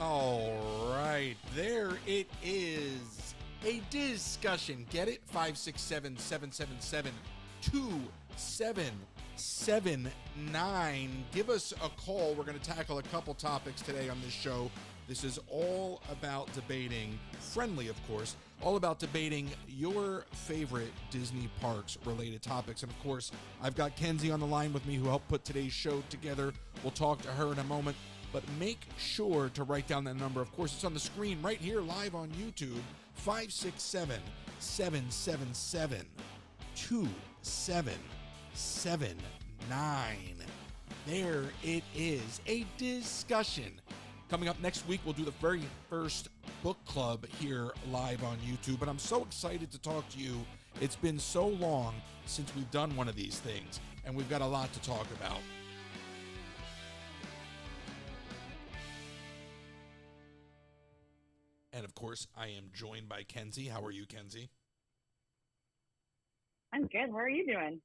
All right, there it is. A discussion. Get it? 567 777 2779. Give us a call. We're going to tackle a couple topics today on this show. This is all about debating, friendly of course, all about debating your favorite Disney parks related topics. And of course, I've got Kenzie on the line with me who helped put today's show together. We'll talk to her in a moment. But make sure to write down that number. Of course, it's on the screen right here live on YouTube. 567 777 2779. There it is. A discussion. Coming up next week, we'll do the very first book club here live on YouTube. But I'm so excited to talk to you. It's been so long since we've done one of these things, and we've got a lot to talk about. And of course, I am joined by Kenzie. How are you, Kenzie? I'm good. How are you doing?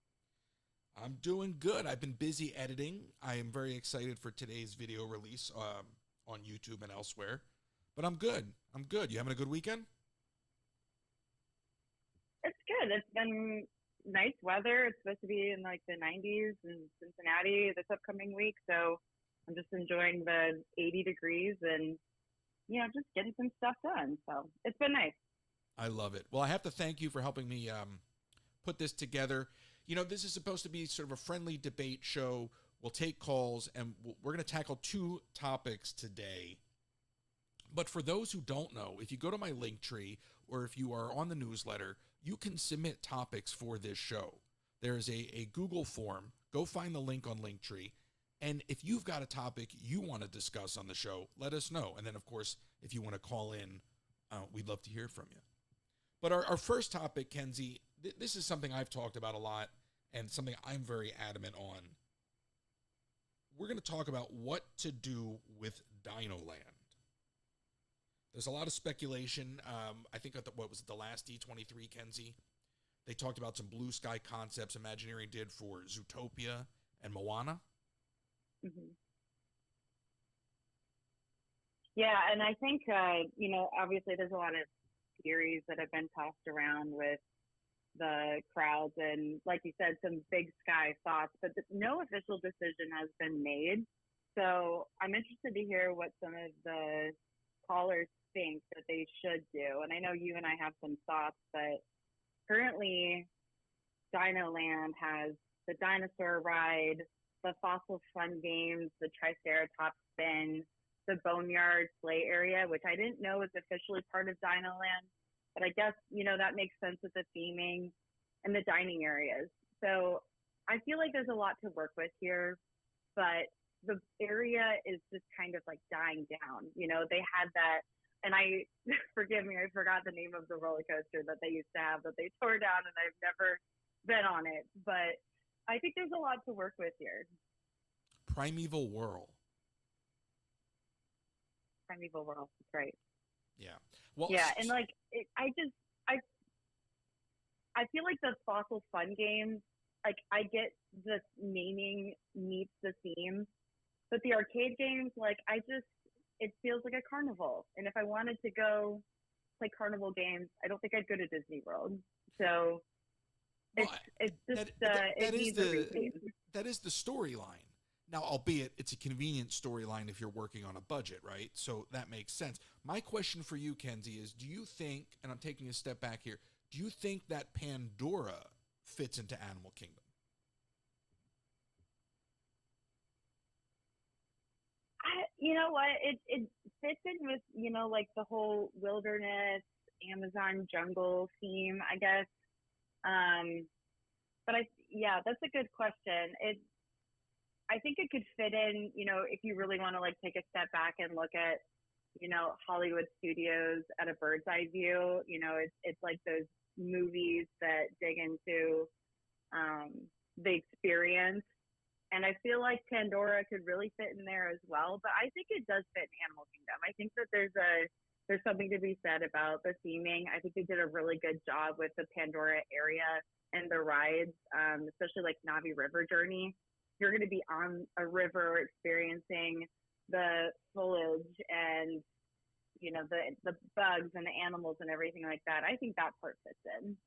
I'm doing good. I've been busy editing. I am very excited for today's video release on YouTube and elsewhere. But I'm good. I'm good. You having a good weekend? It's good. It's been nice weather. It's supposed to be in like the 90s in Cincinnati this upcoming week. So I'm just enjoying the 80 degrees and, just getting some stuff done. So it's been nice. I love it. Well, I have to thank you for helping me put this together. This is supposed to be sort of a friendly debate show. We'll take calls, and we're going to tackle two topics today. But for those who don't know, if you go to my link tree or if you are on the newsletter, you can submit topics for this show. There's a Google form. Go find the link on Linktree. And if you've got a topic you want to discuss on the show, let us know. And then, of course, if you want to call in, we'd love to hear from you. But our first topic, Kenzie, this is something I've talked about a lot and something I'm very adamant on. We're going to talk about what to do with Dinoland. There's a lot of speculation. I think at the last D23, Kenzie? They talked about some blue sky concepts Imagineering did for Zootopia and Moana. Mm-hmm. Yeah, and I think, obviously there's a lot of theories that have been tossed around with the crowds and, like you said, some big sky thoughts, but no official decision has been made. So I'm interested to hear what some of the callers think that they should do. And I know you and I have some thoughts, but currently Dinoland has the dinosaur ride, the fossil fun games, the Triceratops spin, the Boneyard play area, which I didn't know was officially part of Dinoland, but I guess, that makes sense with the theming, and the dining areas. So I feel like there's a lot to work with here, but the area is just kind of like dying down. They had that, and forgive me, I forgot the name of the roller coaster that they used to have that they tore down, and I've never been on it, but I think there's a lot to work with here. Primeval Whirl. Primeval Whirl, that's right. Yeah. Well. Yeah, and I feel like the fossil fun games, like I get the naming meets the theme, but the arcade games, it feels like a carnival. And if I wanted to go play carnival games, I don't think I'd go to Disney World. So it's just it needs a retheme. That is the storyline. Now, albeit it's a convenient storyline if you're working on a budget, right? So that makes sense. My question for you, Kenzie, is do you think, and I'm taking a step back here, do you think that Pandora fits into Animal Kingdom? You know what? It fits in with, the whole wilderness, Amazon jungle theme, I guess. But that's a good question. I think it could fit in, if you really want to take a step back and look at, Hollywood studios at a bird's eye view. It's like those movies that dig into the experience. And I feel like Pandora could really fit in there as well. But I think it does fit in Animal Kingdom. I think that there's something to be said about the theming. I think they did a really good job with the Pandora area and the rides, especially like Navi River Journey. You're going to be on a river experiencing the foliage and the bugs and the animals and everything like that. I think that part fits in.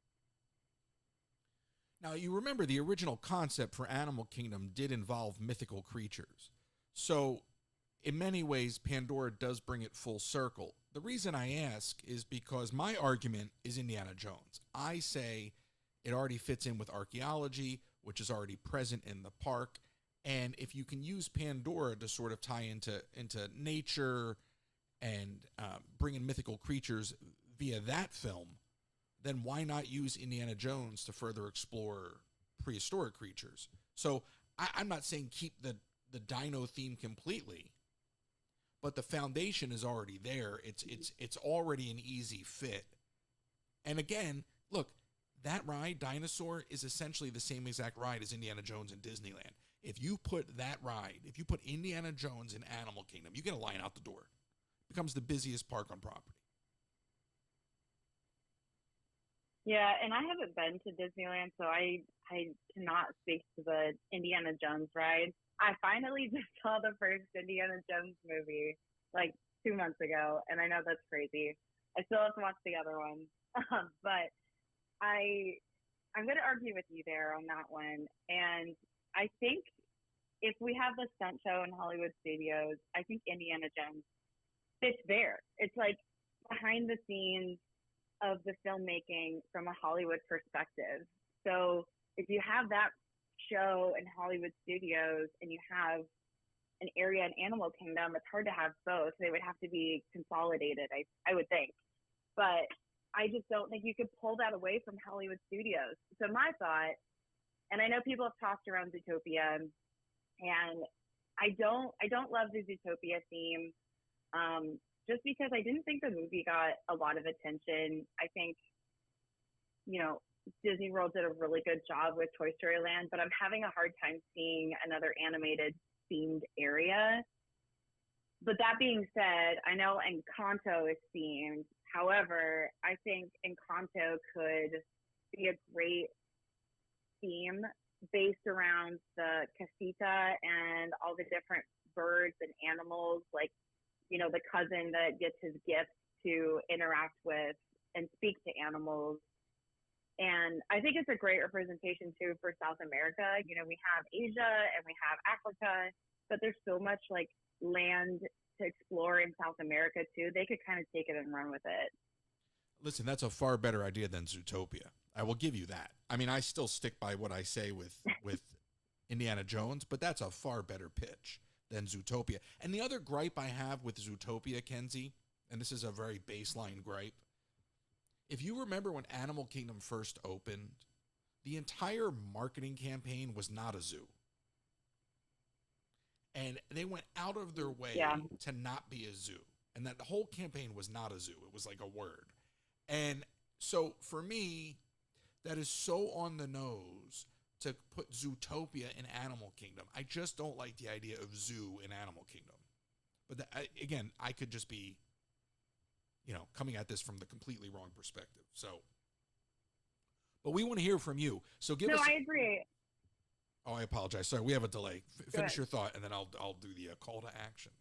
Now, you remember the original concept for Animal Kingdom did involve mythical creatures. So, in many ways, Pandora does bring it full circle. The reason I ask is because my argument is Indiana Jones. I say it already fits in with archaeology, which is already present in the park. And if you can use Pandora to sort of tie into nature and bring in mythical creatures via that film, then why not use Indiana Jones to further explore prehistoric creatures? So I'm not saying keep the dino theme completely, but the foundation is already there. It's already an easy fit. And again, look, that ride, Dinosaur, is essentially the same exact ride as Indiana Jones in Disneyland. If you put that ride, if you put Indiana Jones in Animal Kingdom, you get a line out the door. It becomes the busiest park on property. Yeah, and I haven't been to Disneyland, so I cannot speak to the Indiana Jones ride. I finally just saw the first Indiana Jones movie like 2 months ago, and I know that's crazy. I still have to watch the other one, but I'm going to argue with you there on that one. And I think if we have the stunt show in Hollywood Studios, I think Indiana Jones fits there. It's like behind the scenes of the filmmaking from a Hollywood perspective. So if you have that show in Hollywood Studios and you have an area in Animal Kingdom, it's hard to have both. They would have to be consolidated, I would think. But I just don't think you could pull that away from Hollywood Studios. So my thought, and I know people have talked around Zootopia, and I don't love the Zootopia theme, just because I didn't think the movie got a lot of attention. I think, Disney World did a really good job with Toy Story Land, but I'm having a hard time seeing another animated themed area. But that being said, I know Encanto is themed. However, I think Encanto could be a great theme based around the casita and all the different birds and animals, like, the cousin that gets his gifts to interact with and speak to animals. And I think it's a great representation too for South America. We have Asia and we have Africa, but there's so much like land to explore in South America too. They could kind of take it and run with it. Listen, that's a far better idea than Zootopia. I will give you that. I mean, I still stick by what I say with Indiana Jones, but that's a far better pitch than Zootopia. And the other gripe I have with Zootopia, Kenzie, and this is a very baseline gripe, if you remember when Animal Kingdom first opened, the entire marketing campaign was not a zoo. And they went out of their way to not be a zoo. And that whole campaign was not a zoo. It was like a word. And so for me, that is so on the nose to put Zootopia in Animal Kingdom. I just don't like the idea of zoo in Animal Kingdom. But again, I could just be, coming at this from the completely wrong perspective. So, but we want to hear from you. So give us. No, I agree. Oh, I apologize. Sorry, we have a delay. Finish your thought, and then I'll do the call to action.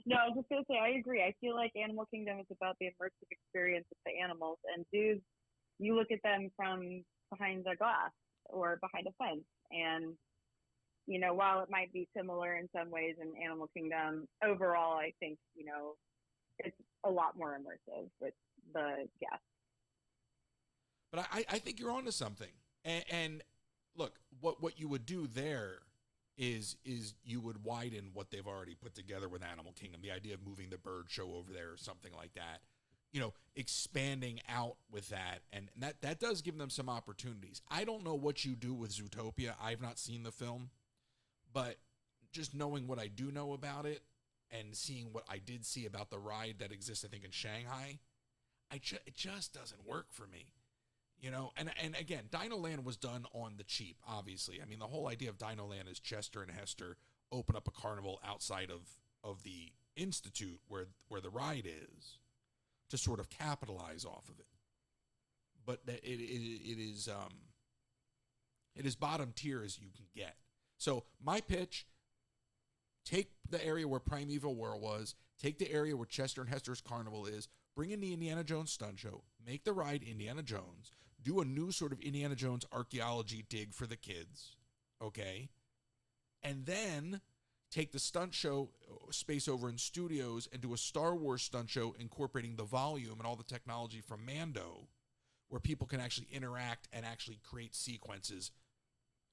No, I was just going to say, I agree. I feel like Animal Kingdom is about the immersive experience of the animals. And zoos, you look at them from behind the glass or behind a fence. And, while it might be similar in some ways in Animal Kingdom, overall, I think, it's a lot more immersive with the guests. But I think you're onto something. And look, what you would do there is you would widen what they've already put together with Animal Kingdom. The idea of moving the bird show over there or something like that, expanding out with that. And that does give them some opportunities. I don't know what you do with Zootopia. I've not seen the film, but just knowing what I do know about it and seeing what I did see about the ride that exists, I think, in Shanghai, it just doesn't work for me. And again, Dinoland was done on the cheap, obviously. I mean, the whole idea of Dinoland is Chester and Hester open up a carnival outside of the Institute where the ride is to sort of capitalize off of it. But it is bottom tier as you can get. So my pitch, Take the area where Primeval War was, take the area where Chester and Hester's Carnival is, bring in the Indiana Jones stunt show, make the ride Indiana Jones, do a new sort of Indiana Jones archaeology dig for the kids, okay? And then take the stunt show space over in studios and do a Star Wars stunt show incorporating the volume and all the technology from Mando, where people can actually interact and actually create sequences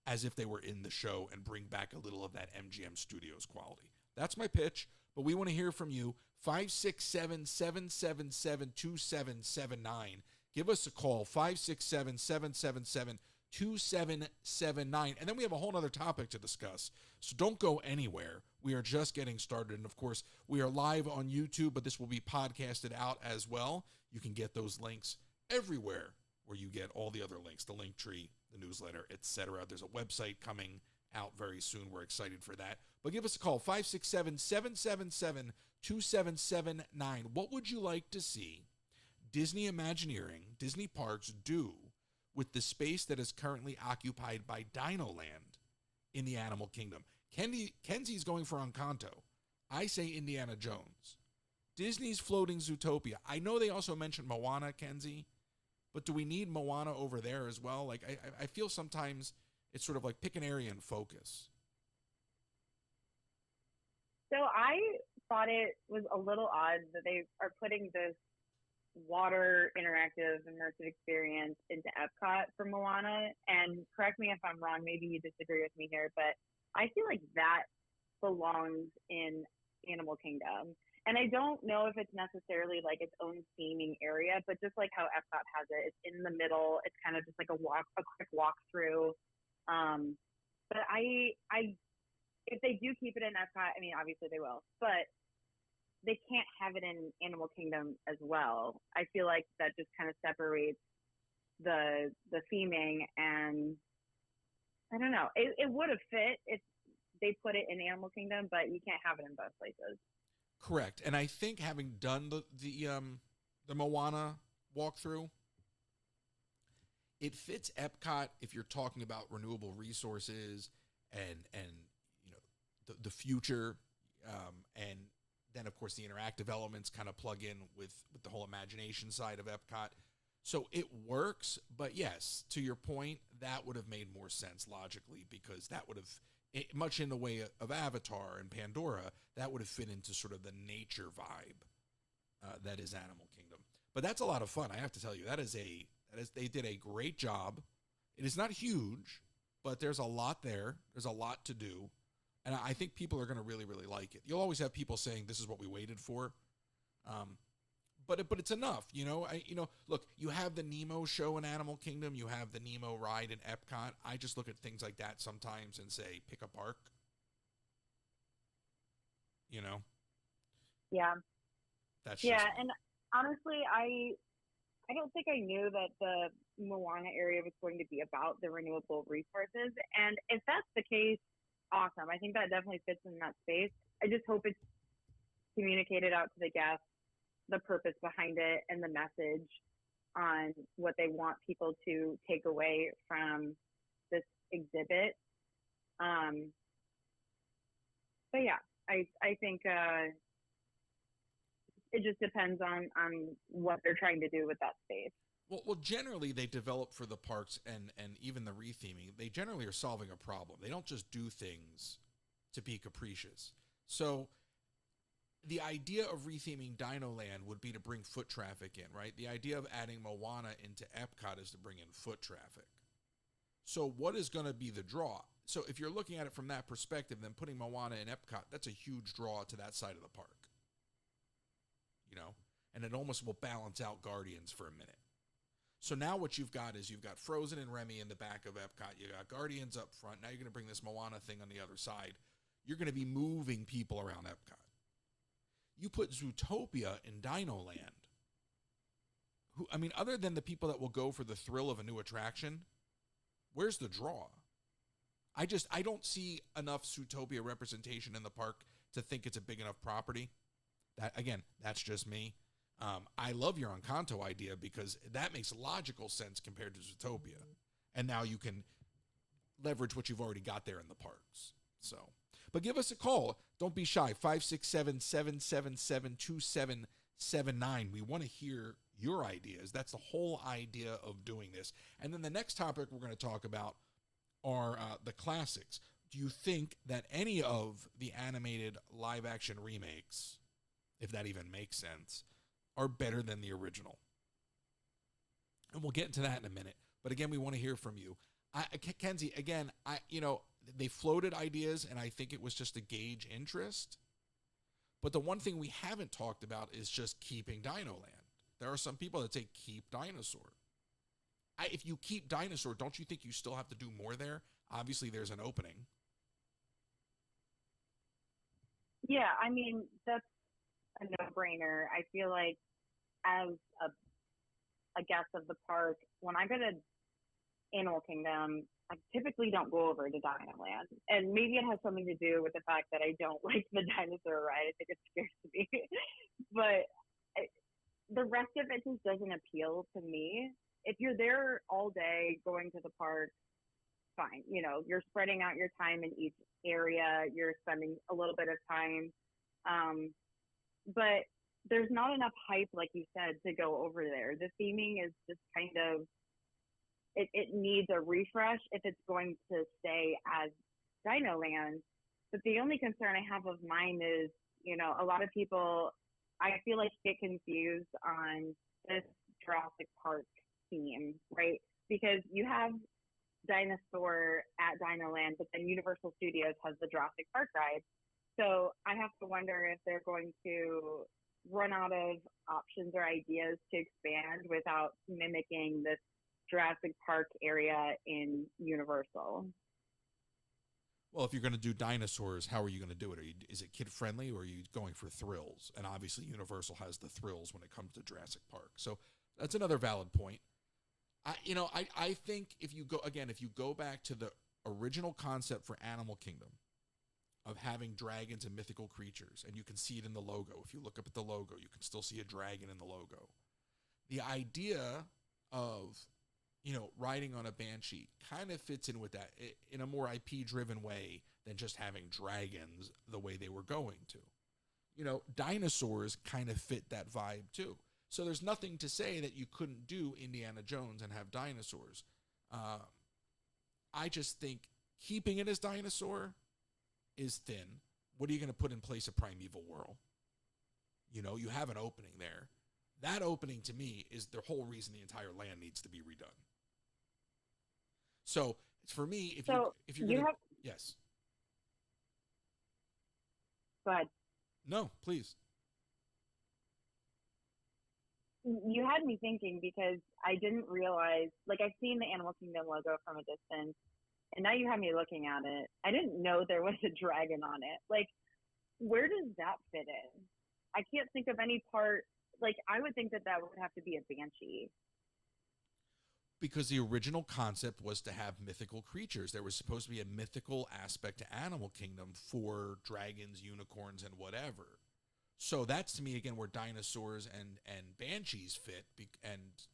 as if they were in the show and bring back a little of that MGM Studios quality. That's my pitch, but we want to hear from you. 567-777-2779. Give us a call, 567-777-2779. And then we have a whole other topic to discuss. So don't go anywhere. We are just getting started. And of course, we are live on YouTube, but this will be podcasted out as well. You can get those links everywhere where you get all the other links, the link tree, the newsletter, etc. There's a website coming out very soon. We're excited for that. But give us a call, 567-777-2779. What would you like to see Disney Imagineering, Disney Parks do with the space that is currently occupied by Dinoland in the Animal Kingdom? Kenzie's going for Encanto. I say Indiana Jones. Disney's floating Zootopia. I know they also mentioned Moana, Kenzie, but do we need Moana over there as well? Like, I feel sometimes it's sort of like pick an area and focus. So I thought it was a little odd that they are putting this water interactive immersive experience into Epcot for Moana. And correct me if I'm wrong, maybe you disagree with me here, but I feel like that belongs in Animal Kingdom. And I don't know if it's necessarily like its own theming area, but just like how Epcot has it, it's in the middle. It's kind of just like a quick walkthrough. But if they do keep it in Epcot, I mean, obviously they will, but they can't have it in Animal Kingdom as well. I feel like that just kind of separates the theming, and I don't know. It would have fit if they put it in Animal Kingdom, but you can't have it in both places. Correct. And I think having done the Moana walkthrough, it fits Epcot if you're talking about renewable resources and you know the future, and then of course the interactive elements kind of plug in with the whole imagination side of Epcot. So it works, but yes, to your point, that would have made more sense logically, because that would have, much in the way of Avatar and Pandora, that would have fit into sort of the nature vibe that is Animal Kingdom. But that's a lot of fun, I have to tell you. They did a great job. It is not huge, but there's a lot there. There's a lot to do, and I think people are going to really, really like it. You'll always have people saying this is what we waited for, but it's enough, you know. Look, you have the Nemo show in Animal Kingdom, you have the Nemo ride in Epcot. I just look at things like that sometimes and say, pick a park. You know. Yeah. That's and honestly, I don't think I knew that the Moana area was going to be about the renewable resources. And if that's the case, awesome. I think that definitely fits in that space. I just hope it's communicated out to the guests, the purpose behind it, and the message on what they want people to take away from this exhibit. But yeah, I think it just depends on what they're trying to do with that space. Well, generally they develop for the parks and even the retheming. They generally are solving a problem. They don't just do things to be capricious. So the idea of retheming Dinoland would be to bring foot traffic in, right? The idea of adding Moana into Epcot is to bring in foot traffic. So what is going to be the draw? So if you're looking at it from that perspective, then putting Moana in Epcot, that's a huge draw to that side of the park. You know, and it almost will balance out Guardians for a minute. So now what you've got is you've got Frozen and Remy in the back of Epcot. You got Guardians up front. Now you're going to bring this Moana thing on the other side. You're going to be moving people around Epcot. You put Zootopia in Dinoland. Other than the people that will go for the thrill of a new attraction, where's the draw? I don't see enough Zootopia representation in the park to think it's a big enough property. That's just me. I love your Encanto idea because that makes logical sense compared to Zootopia. And now you can leverage what you've already got there in the parks. So, But give us a call. Don't be shy. 567-777-2779. We want to hear your ideas. That's the whole idea of doing this. And then the next topic we're going to talk about are the classics. Do you think that any of the animated live action remakes, if that even makes sense, are better than the original? And we'll get into that in a minute. But again, we want to hear from you. Kenzie, again, they floated ideas, and I think it was just to gauge interest. But the one thing we haven't talked about is just keeping Dinoland. There are some people that say keep Dinosaur. If you keep Dinosaur, don't you think you still have to do more there? Obviously, there's an opening. Yeah, I mean, that's a no-brainer. I feel like as a guest of the park, when I go to Animal Kingdom, I typically don't go over to Dinoland. And maybe it has something to do with the fact that I don't like the dinosaur ride. I think it scares me. But the rest of it just doesn't appeal to me. If you're there all day going to the park, fine. You're spreading out your time in each area. You're spending a little bit of time. But there's not enough hype, like you said, to go over there. The theming is just kind of, it needs a refresh if it's going to stay as Dinoland. But the only concern I have of mine is, a lot of people, I feel like, get confused on this Jurassic Park theme, right? Because you have Dinosaur at Dinoland, but then Universal Studios has the Jurassic Park ride. So I have to wonder if they're going to run out of options or ideas to expand without mimicking this Jurassic Park area in Universal. Well, if you're going to do dinosaurs, how are you going to do it? Is it kid friendly, or are you going for thrills? And obviously, Universal has the thrills when it comes to Jurassic Park. So that's another valid point. I think if you go back to the original concept for Animal Kingdom of having dragons and mythical creatures, and you can see it in the logo. If you look up at the logo, you can still see a dragon in the logo. The idea of riding on a banshee kind of fits in with that in a more IP-driven way than just having dragons the way they were going to. Dinosaurs kind of fit that vibe too. So there's nothing to say that you couldn't do Indiana Jones and have dinosaurs. I just think keeping it as dinosaur is thin. What are you going to put in place of Primeval Whirl? You have an opening there. That opening, to me, is the whole reason the entire land needs to be redone. So for me, if you're going to, yes. Go ahead. No, please. You had me thinking, because I didn't realize, like, I've seen the Animal Kingdom logo from a distance, and now you have me looking at it. I didn't know there was a dragon on it. Like, where does that fit in? I can't think of any part. Like, I would think that would have to be a banshee. Because the original concept was to have mythical creatures. There was supposed to be a mythical aspect to Animal Kingdom for dragons, unicorns, and whatever. So that's, to me, again, where dinosaurs and banshees fit, and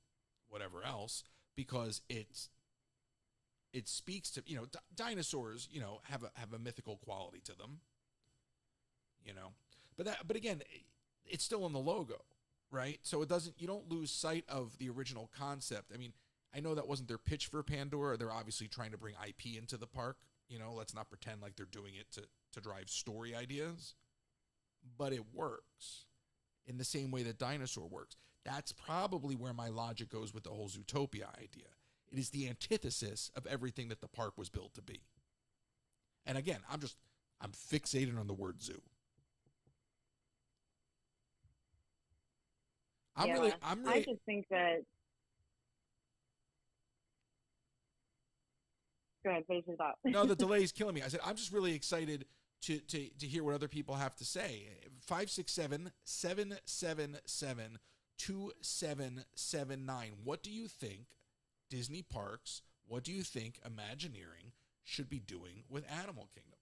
whatever else, because it speaks to, dinosaurs, have a mythical quality to them, but again, it's still in the logo, right? So you don't lose sight of the original concept. I mean, I know that wasn't their pitch for Pandora. They're obviously trying to bring IP into the park. Let's not pretend like they're doing it to drive story ideas. But it works in the same way that Dinosaur works. That's probably where my logic goes with the whole Zootopia idea. It is the antithesis of everything that the park was built to be. And again, I'm fixated on the word zoo. I just think that. Go ahead, finish your thought. No, the delay is killing me. I said, I'm just really excited to hear what other people have to say. 567-777-2779. What do you think Disney Parks, what do you think Imagineering should be doing with Animal Kingdom?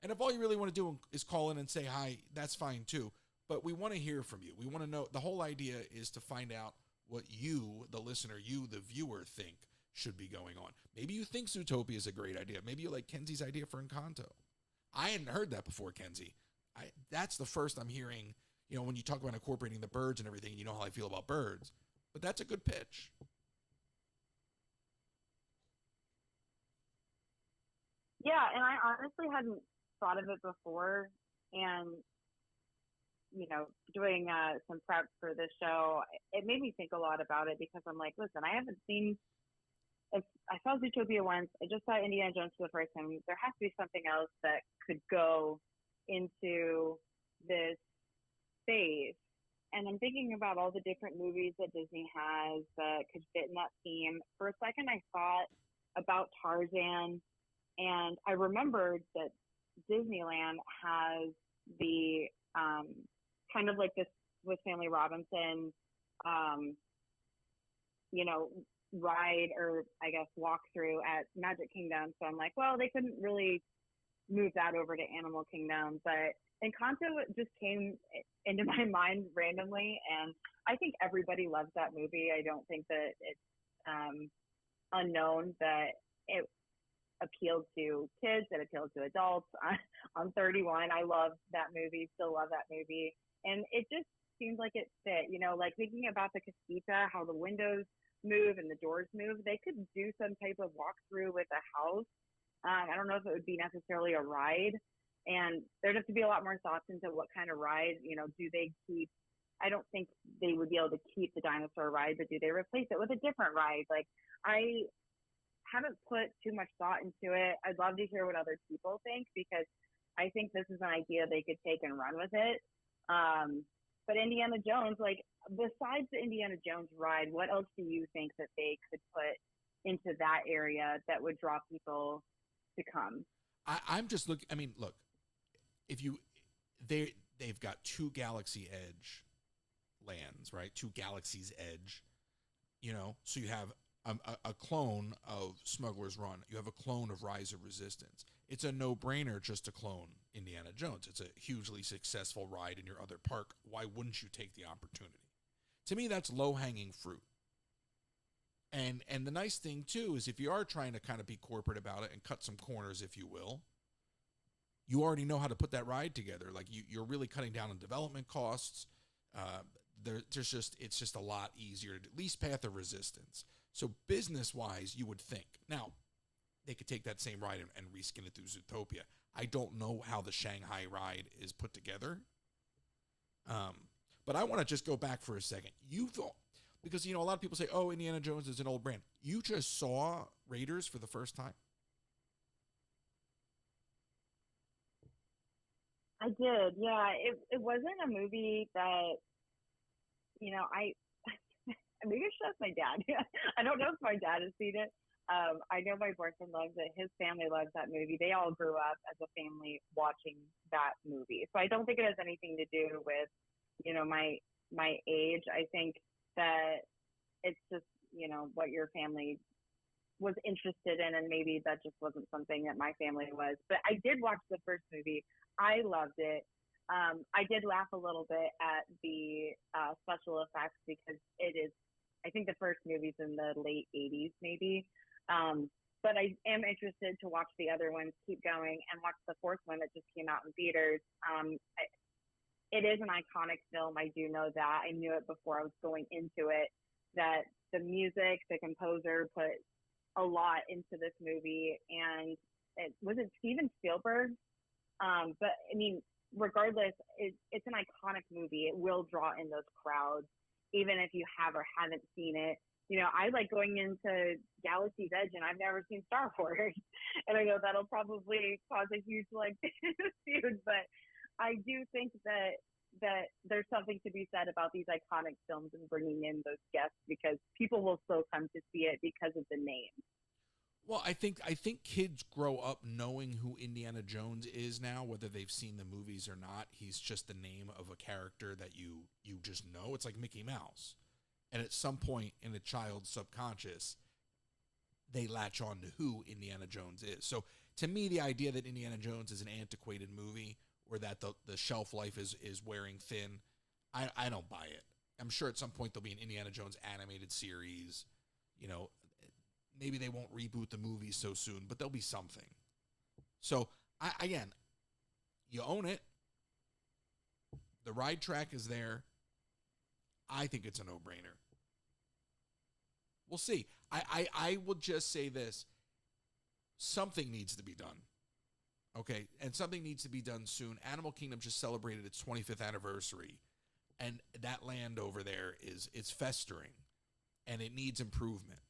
And if all you really want to do is call in and say hi, that's fine too. But we want to hear from you. We want to know. The whole idea is to find out what you, the listener, you, the viewer, think should be going on. Maybe you think Zootopia is a great idea. Maybe you like Kenzie's idea for Encanto. I hadn't heard that before, Kenzie. That's the first I'm hearing. You know, when you talk about incorporating the birds and everything, you know how I feel about birds. But that's a good pitch. Yeah, and I honestly hadn't thought of it before. And doing some prep for this show, it made me think a lot about it because I'm like, listen, I haven't seen. I saw Zootopia once. I just saw Indiana Jones for the first time. There has to be something else that could go into this space. And I'm thinking about all the different movies that Disney has that could fit in that theme. For a second, I thought about Tarzan, and I remembered that Disneyland has the kind of like this with Family Robinson, um, you know, ride or I guess walk through at Magic Kingdom. So I'm like, well, they couldn't really move that over to Animal Kingdom, but Encanto just came into my mind randomly, and I think everybody loves that movie. I don't think that it's unknown that it appealed to kids, it appealed to adults. I'm 31. I love that movie, still love that movie. And it just seems like it fit, like thinking about the casita, how the windows move and the doors move. They could do some type of walkthrough with a house. I don't know if it would be necessarily a ride. And there'd have to be a lot more thoughts into what kind of ride, do they keep, I don't think they would be able to keep the dinosaur ride, but do they replace it with a different ride? Like, I haven't put too much thought into it. I'd love to hear what other people think because I think this is an idea they could take and run with it. But Indiana Jones, like besides the Indiana Jones ride, what else do you think that they could put into that area that would draw people to come? I'm just looking. I mean, look, if you they've got two Galaxy Edge lands, right? Two Galaxy's Edge. So you have a clone of Smuggler's Run. You have a clone of Rise of Resistance. It's a no-brainer just to clone Indiana Jones. It's a hugely successful ride in your other park. Why wouldn't you take the opportunity? To me, that's low-hanging fruit. And the nice thing, too, is if you are trying to kind of be corporate about it and cut some corners, if you will, you already know how to put that ride together. Like, you're really cutting down on development costs. It's just a lot easier, at least Path of Resistance. So business-wise, you would think. Now, they could take that same ride and reskin it through Zootopia. I don't know how the Shanghai ride is put together. But I want to just go back for a second. Because, a lot of people say, oh, Indiana Jones is an old brand. You just saw Raiders for the first time? I did, yeah. It wasn't a movie that, I maybe I should ask my dad. I don't know if my dad has seen it. I know my boyfriend loves it. His family loves that movie. They all grew up as a family watching that movie. So I don't think it has anything to do with, my age. I think that it's just, what your family was interested in, and maybe that just wasn't something that my family was. But I did watch the first movie. I loved it. I did laugh a little bit at the special effects because it is, I think the first movie's in the late 80s maybe. But I am interested to watch the other ones, keep going, and watch the fourth one that just came out in theaters. It is an iconic film. I do know that. I knew it before I was going into it, that the music, the composer put a lot into this movie. And was it Steven Spielberg? But I mean, regardless, it's an iconic movie. It will draw in those crowds, even if you have or haven't seen it. I like going into Galaxy's Edge, and I've never seen Star Wars, and I know that'll probably cause a huge feud. But I do think that there's something to be said about these iconic films and bringing in those guests because people will still come to see it because of the name. Well, I think kids grow up knowing who Indiana Jones is now, whether they've seen the movies or not. He's just the name of a character that you just know. It's like Mickey Mouse. And at some point in a child's subconscious, they latch on to who Indiana Jones is. So to me, the idea that Indiana Jones is an antiquated movie or that the shelf life is wearing thin, I don't buy it. I'm sure at some point there'll be an Indiana Jones animated series. Maybe they won't reboot the movies so soon, but there'll be something. So, again, You own it. The ride track is there. I think it's a no-brainer. We'll see. I will just say this. Something needs to be done. Okay, and something needs to be done soon. Animal Kingdom just celebrated its 25th anniversary, and that land over there is festering, and it needs improvement.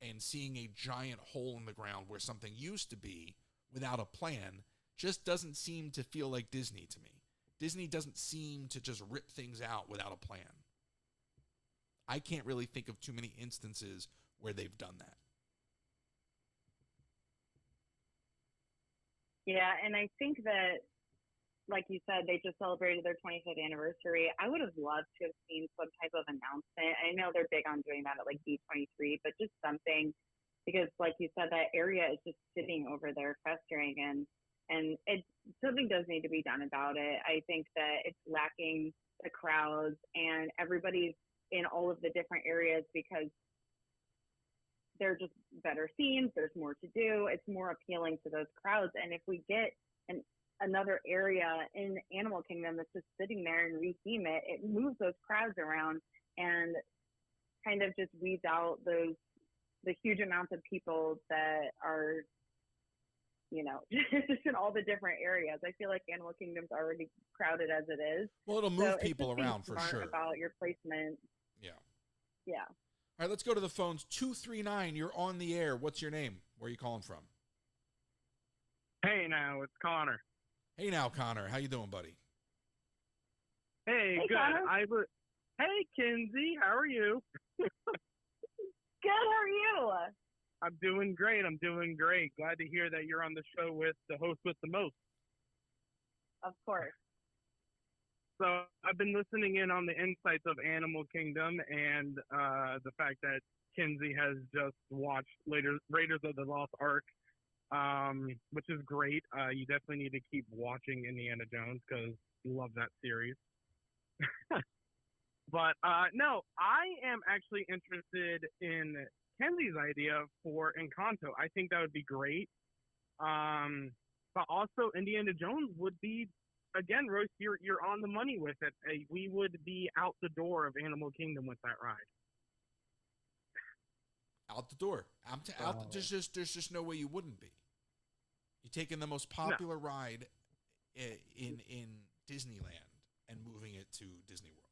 And seeing a giant hole in the ground where something used to be without a plan just doesn't seem to feel like Disney to me. Disney doesn't seem to just rip things out without a plan. I can't really think of too many instances where they've done that. Yeah, and I think that, like you said, they just celebrated their 25th anniversary. I would have loved to have seen some type of announcement. I know they're big on doing that at like D23, but just something, because like you said, that area is just sitting over there festering, and something does need to be done about it. I think that it's lacking the crowds, and everybody's in all of the different areas because they're just better themes. There's more to do. It's more appealing to those crowds. And if we get another area in Animal Kingdom that's just sitting there and retheme it, it moves those crowds around and kind of just weeds out the huge amounts of people that are, just in all the different areas. I feel like Animal Kingdom's already crowded as it is. Well, it'll move people around for sure. About your placement. Yeah. Yeah. All right, let's go to the phones. 239, you're on the air. What's your name? Where are you calling from? Hey, now, it's Connor. Hey, now, Connor. How you doing, buddy? Hey, good. Connor. Hey, Kinsey. How are you? Good. How are you? I'm doing great. Glad to hear that you're on the show with the host with the most. Of course. So I've been listening in on the insights of Animal Kingdom and the fact that Kinsey has just watched Raiders of the Lost Ark, which is great. You definitely need to keep watching Indiana Jones because you love that series. But no, I am actually interested in Kinsey's idea for Encanto. I think that would be great. But also Indiana Jones would be, again, Royce, you're on the money with it. We would be out the door of Animal Kingdom with that ride. Out the door. There's just no way you wouldn't be. You're taking the most popular ride in Disneyland and moving it to Disney World,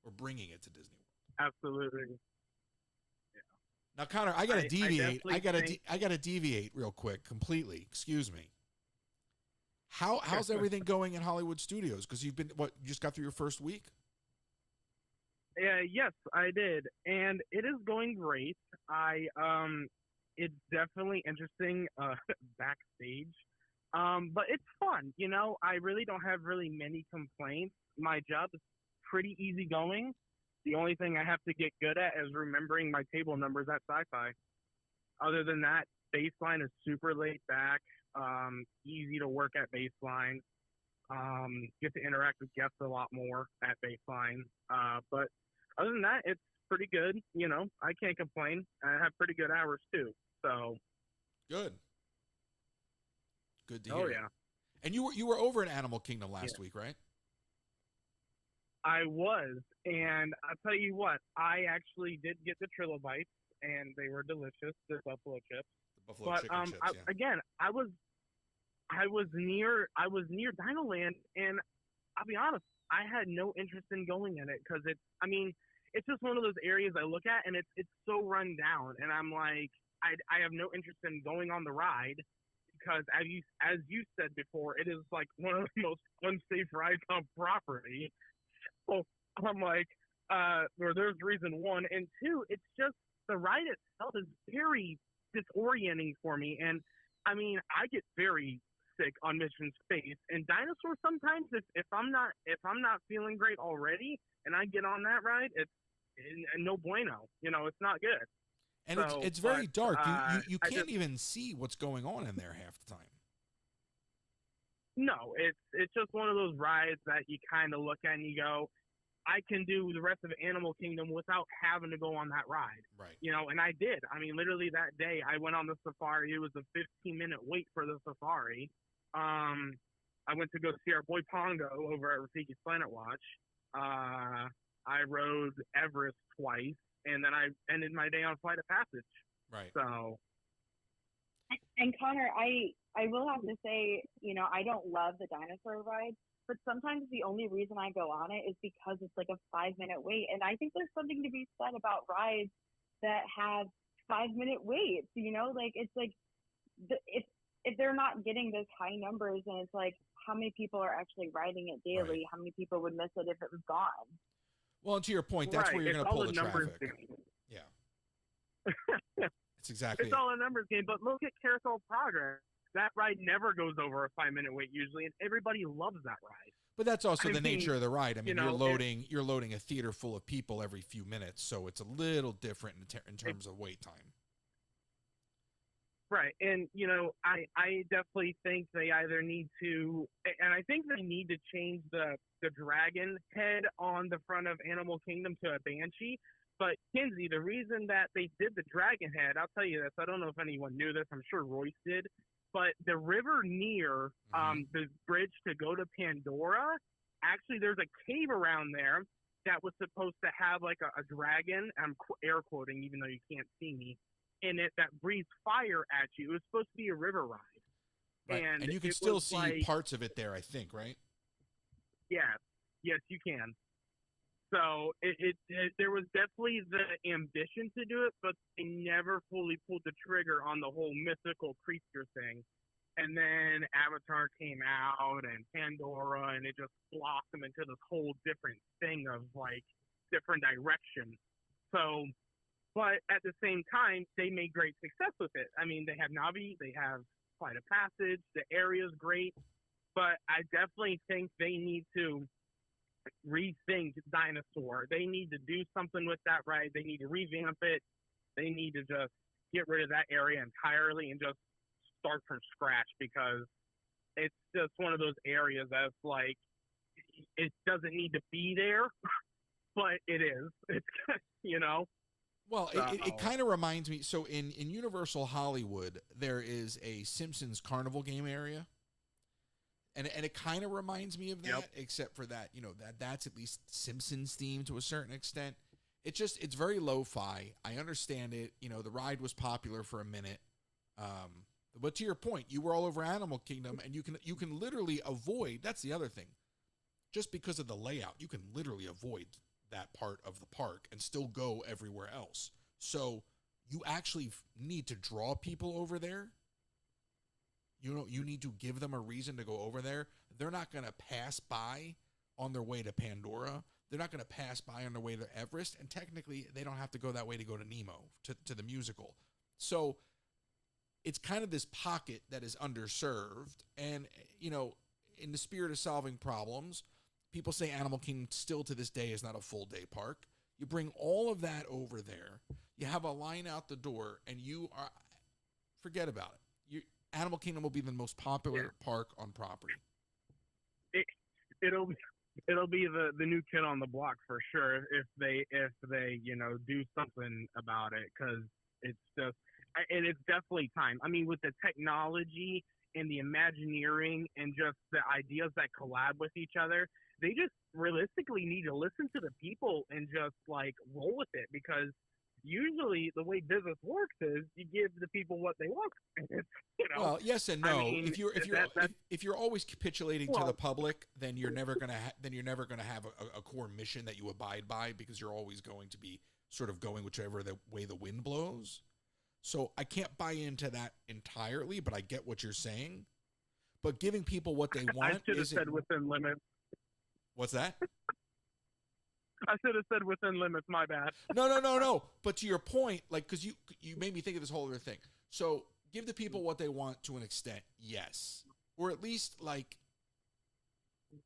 or bringing it to Disney World. Absolutely. Yeah. Now, Connor, I gotta deviate. I gotta deviate real quick, completely. Excuse me. How's everything going in Hollywood Studios? Because you just got through your first week? Yes, I did, and it is going great. It's definitely interesting backstage, but it's fun. I really don't have many complaints. My job is pretty easygoing. The only thing I have to get good at is remembering my table numbers at Sci-Fi. Other than that, baseline is super laid back. Easy to work at baseline. Get to interact with guests a lot more at baseline. But other than that, it's pretty good. I can't complain. I have pretty good hours too. So good to hear. Oh yeah. And you were over at Animal Kingdom last week, right? I was, and I'll tell you what, I actually did get the trilobites, and they were delicious. The buffalo chips. The buffalo chicken chips. Yeah. Again, I was near Dinoland, and I'll be honest, I had no interest in going in it because it's just one of those areas I look at, and it's so run down, and I'm like, I have no interest in going on the ride because as you said before, it is like one of the most unsafe rides on property. So I'm like, there's reason one, and two, it's just the ride itself is very disorienting for me, and I get very sick on Mission Space and dinosaurs sometimes. If I'm not feeling great already, and I get on that ride, it's no bueno. It's not good. And it's very dark. You can't even see what's going on in there half the time. No, it's just one of those rides that you kind of look at and you go, I can do the rest of Animal Kingdom without having to go on that ride. Right. And I did. Literally that day I went on the safari. It was a 15-minute wait for the safari. I went to go see our boy Pongo over at Rafiki's Planet Watch. I rode Everest twice, and then I ended my day on Flight of Passage. Right. So. And Connor, I will have to say, you know, I don't love the dinosaur ride, but sometimes the only reason I go on it is because it's like a 5-minute wait. And I think there's something to be said about rides that have 5-minute waits, you know, like it's like if they're not getting those high numbers, and it's like how many people are actually riding it daily, Right. how many people would miss it if it was gone. Well, and to your point, that's where you're going to pull the traffic. Yeah. It's exactly It's all a numbers game, but look at Carousel of Progress. That ride never goes over a 5-minute wait usually, and everybody loves that ride. But that's also the nature of the ride. I mean, you know, you're loading a theater full of people every few minutes, so it's a little different in terms of wait time. Right, and you know, I definitely think they either need to, and I think they need to change the dragon head on the front of Animal Kingdom to a banshee. But Kinsey, the reason that they did the dragon head, I'll tell you this. I don't know if anyone knew this. I'm sure Royce did. But the river near the bridge to go to Pandora, actually, there's a cave around there that was supposed to have like a dragon. I'm air quoting, even though you can't see me. In it that breathes fire at you. It was supposed to be a river ride. Right. And you can still see parts of it there, I think, right? Yeah. Yes, you can. So there was definitely the ambition to do it, but they never fully pulled the trigger on the whole mythical creature thing. And then Avatar came out and Pandora, and it just blossomed into this whole different thing of like different direction. So, but at the same time, they made great success with it. I mean, they have Navi, they have Flight of Passage, the area's great, but I definitely think they need to rethink Dinosaur. They need to do something with that ride. They need to revamp it. They need to just get rid of that area entirely and just start from scratch, because it's just one of those areas that's like it doesn't need to be there, but it is. It's, you know. Well, it kind of reminds me. So in Universal Hollywood, there is a Simpsons carnival game area. And it kind of reminds me of that, except for that, you know, that's at least Simpsons themed to a certain extent. It's very lo-fi. I understand it. You know, the ride was popular for a minute. But to your point, you were all over Animal Kingdom, and you can literally avoid, that's the other thing. Just because of the layout, you can literally avoid that part of the park and still go everywhere else. So you actually need to draw people over there. You know, you need to give them a reason to go over there. They're not going to pass by on their way to Pandora. They're not going to pass by on their way to Everest. And technically, they don't have to go that way to go to Nemo, to the musical. So it's kind of this pocket that is underserved. And, you know, in the spirit of solving problems, people say Animal Kingdom still to this day is not a full day park. You bring all of that over there. You have a line out the door, and forget about it. Animal Kingdom will be the most popular park on property. It'll be the new kid on the block for sure if they you know do something about it, because it's just, and it's definitely time. I mean, with the technology and the Imagineering and just the ideas that collab with each other, they just realistically need to listen to the people and just like roll with it, because usually the way business works is you give the people what they want. You know? Well, yes and no. I mean, if you're always capitulating to the public, then you're never gonna have a core mission that you abide by, because you're always going to be sort of going whichever the way the wind blows. So I can't buy into that entirely, but I get what you're saying. But giving people what they want, I should have said within limits. What's that? I should have said within limits. My bad. No. But to your point, like, because you made me think of this whole other thing. So give the people what they want to an extent, yes, or at least like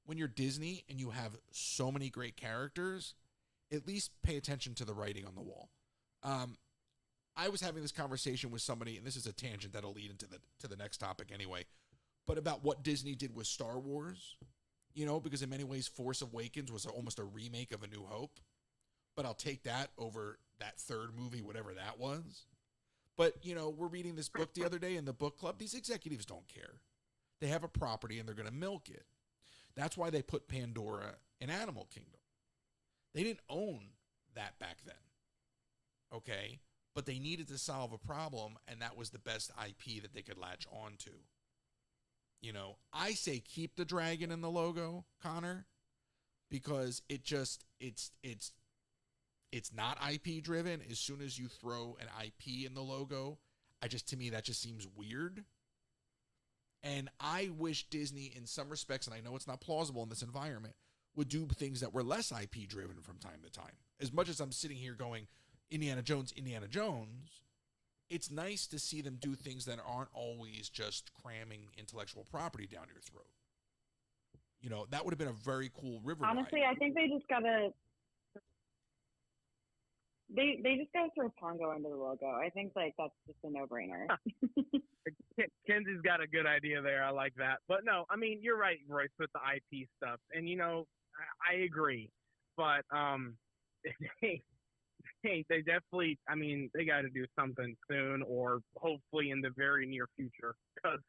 when you're Disney and you have so many great characters, at least pay attention to the writing on the wall. I was having this conversation with somebody, and this is a tangent that'll lead into the next topic anyway, but about what Disney did with Star Wars. You know, because in many ways, Force Awakens was almost a remake of A New Hope. But I'll take that over that third movie, whatever that was. But, you know, we're reading this book the other day in the book club. These executives don't care. They have a property and they're going to milk it. That's why they put Pandora in Animal Kingdom. They didn't own that back then. Okay? But they needed to solve a problem, and that was the best IP that they could latch on to. You know, I say keep the dragon in the logo, Connor, because it's not IP driven. As soon as you throw an IP in the logo, to me that just seems weird. And I wish Disney, in some respects, and I know it's not plausible in this environment, would do things that were less IP driven from time to time. As much as I'm sitting here going, Indiana Jones, it's nice to see them do things that aren't always just cramming intellectual property down your throat. You know, that would have been a very cool river Honestly, ride. I think they just gotta throw Pongo into the logo. I think like that's just a no-brainer. Kenzie's got a good idea there. I like that. But no, I mean, you're right, Royce, with the IP stuff. And, you know, I agree. But they definitely, I mean, they got to do something soon or hopefully in the very near future. Because,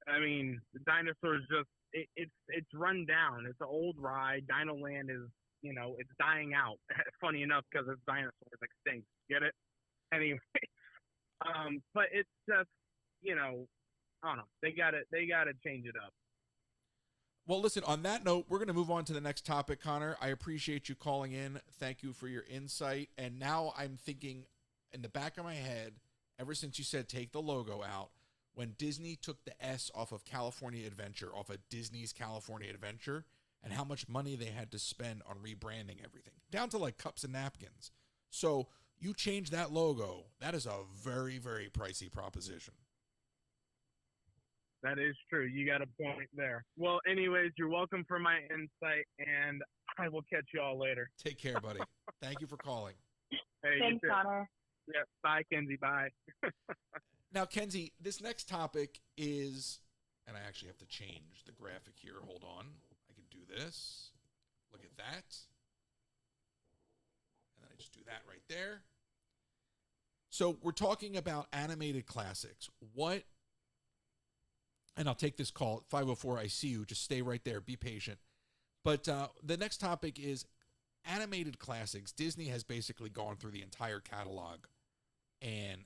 I mean, the dinosaurs just, it's run down. It's an old ride. Dinoland is, you know, it's dying out. Funny enough, because it's dinosaurs extinct. Get it? Anyway. But it's just, you know, I don't know. They gotta change it up. Well, listen, on that note, we're going to move on to the next topic, Connor. I appreciate you calling in. Thank you for your insight. And now I'm thinking in the back of my head, ever since you said take the logo out, when Disney took the S off of California Adventure, off of Disney's California Adventure, and how much money they had to spend on rebranding everything, down to like cups and napkins. So you change that logo, that is a very, very pricey proposition. That is true. You got a point there. Well, anyways, you're welcome for my insight, and I will catch you all later. Take care, buddy. Thank you for calling. Hey, Thanks, Connor. Yeah, bye, Kenzie. Bye. Now, Kenzie, this next topic is, and I actually have to change the graphic here. Hold on. I can do this. Look at that. And then I just do that right there. So we're talking about animated classics. What, and I'll take this call at 504, I see you. Just stay right there. Be patient. But the next topic is animated classics. Disney has basically gone through the entire catalog and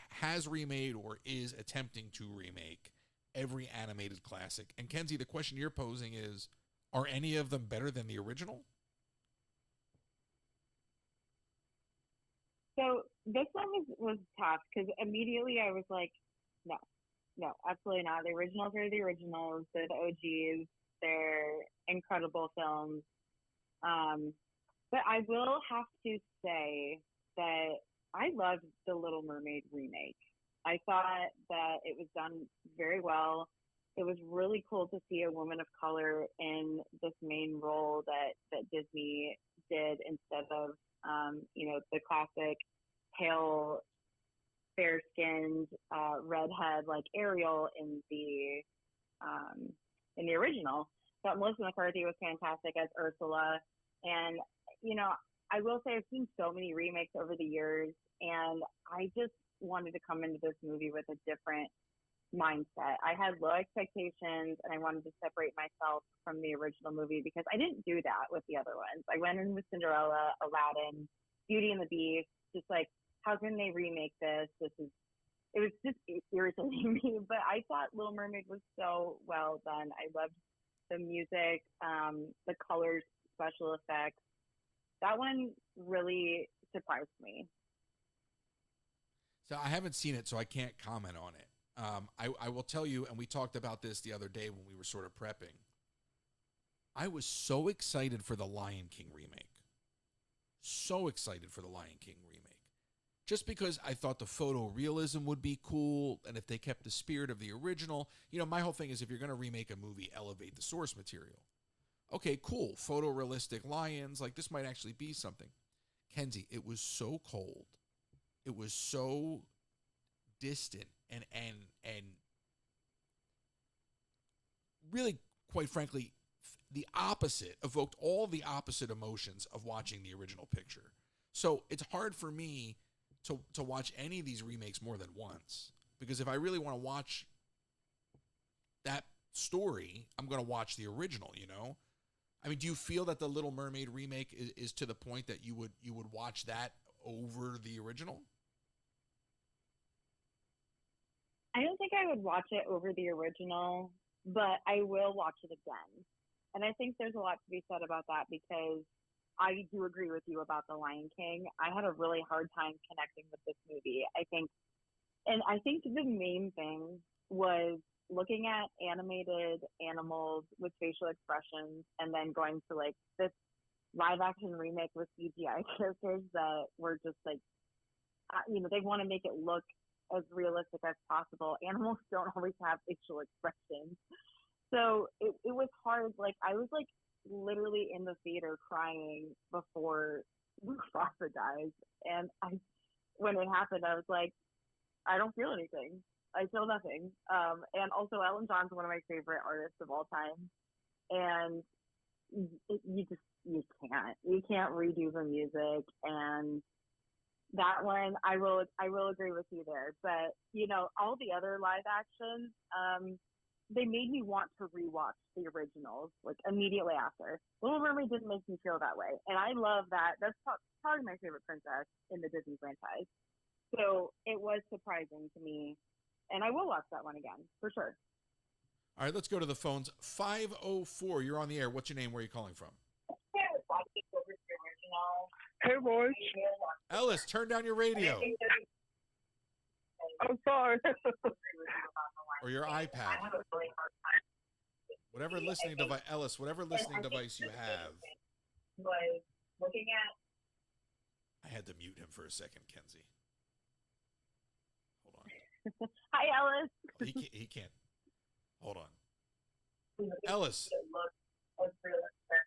has remade or is attempting to remake every animated classic. And Kenzie, the question you're posing is, are any of them better than the original? So this one was tough because immediately I was like, no, absolutely not. The originals are the originals. They're the OGs. They're incredible films. But I will have to say that I loved the Little Mermaid remake. I thought that it was done very well. It was really cool to see a woman of color in this main role that Disney did instead of, the classic pale, fair-skinned redhead like Ariel in the original. But Melissa McCarthy was fantastic as Ursula, and I will say I've seen so many remakes over the years, and I just wanted to come into this movie with a different mindset. I had low expectations, and I wanted to separate myself from the original movie because I didn't do that with the other ones. I went in with Cinderella, Aladdin, Beauty and the Beast, just like, how can they remake this? It was just irritating me, but I thought Little Mermaid was so well done. I loved the music, the colors, special effects. That one really surprised me. So I haven't seen it, so I can't comment on it. I will tell you, and we talked about this the other day when we were sort of prepping. I was so excited for the Lion King remake. So excited for the Lion King remake. Just because I thought the photorealism would be cool, and if they kept the spirit of the original, my whole thing is if you're going to remake a movie, elevate the source material. Okay, cool. Photorealistic lions, like this might actually be something. Kenzie, it was so cold. It was so distant and really, quite frankly, the opposite, evoked all the opposite emotions of watching the original picture. So it's hard for me to watch any of these remakes more than once, because if I really want to watch that story, I'm going to watch the original, you know? I mean, do you feel that the Little Mermaid remake is to the point that you would watch that over the original? I don't think I would watch it over the original, but I will watch it again. And I think there's a lot to be said about that because I do agree with you about The Lion King. I had a really hard time connecting with this movie. I think the main thing was looking at animated animals with facial expressions and then going to like this live action remake with CGI characters that were just like, they want to make it look as realistic as possible. Animals don't always have facial expressions. So it was hard. Like I was like literally in the theater crying before Mufasa dies. And when it happened, I was like, I don't feel anything. I feel nothing. And also Ellen John's one of my favorite artists of all time. And you can't redo the music. And that one, I will agree with you there. But, all the other live actions, they made me want to rewatch the originals, like, immediately after. Little Mermaid didn't make me feel that way. And I love that. That's probably my favorite princess in the Disney franchise. So it was surprising to me. And I will watch that one again, for sure. All right, let's go to the phones. 504, you're on the air. What's your name? Where are you calling from? Hey, boys. Ellis, turn down your radio. I'm sorry. Or your iPad. Whatever listening device, Ellis, whatever listening device you have. Was looking at. I had to mute him for a second, Kenzie. Hold on. Hi, Ellis. He can't. Hold on. Ellis.